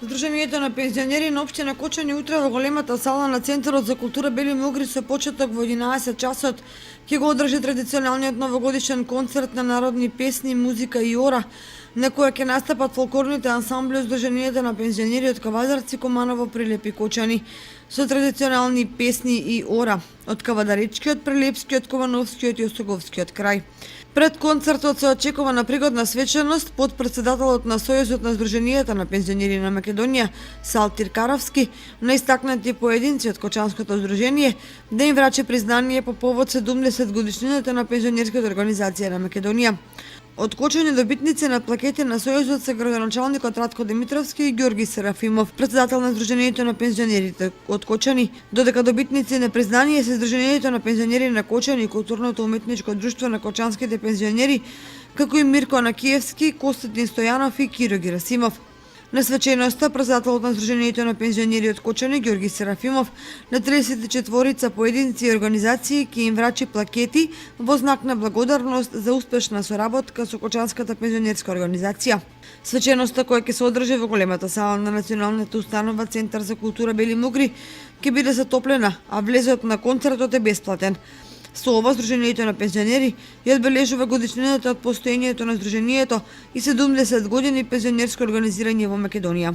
Сдруженијето на пензионери на општина Кочани утре во големата сала на Центарот за култура Бели Могри со почеток во 11 часот ќе го одржи традиционалниот новогодишен концерт на народни песни, музика и ора, на која ќе настапат фолклорните ансамбли од Сдруженијето на пензионери од Кавадарци, Команово, Прилеп и Кочани со традиционални песни и ора од Кавадаричкиот, Прилепскиот, Ковановскиот и Осоговскиот крај. Пред концертот се очекува на пригодна свеченост под председателот на Сојузот на Сдруженијата на пензионери на Македонија Салтир Каравски, на истакнати поединци од Кочанското здружение да им врачи признание по повод 70 годишнината на пензионерската организација на Македонија. Од Кочани добитници на плакети на Сојузот се градоначалникот Радко Димитровски и Ѓорги Серафимов, председател на Сдруженијето на пензионерите од Кочани, додека добитници на признание се Сдруженијето на пензионери на Кочани и Културното уметничко друштво на кочанските пензионери, како и Мирко Накиевски, Костадин Стојанов и Киро Герасимов. На свеченоста председателот на Сдруженијето на пензионери од Кочани Ѓорги Серафимов на 34 поединци и организации ќе им врачи плакети во знак на благодарност за успешна соработка со Кочанската пензионерска организација. Свеченоста која ќе се одржи во големата сала на националната установа Центар за култура Бели Могри ќе биде затоплена, а влезот на концертот е бесплатен. Со ова Сдруженијето на пензионери ја одбележува годишнината од постоењето на Сдруженијето и 70 години пензионерско организирање во Македонија.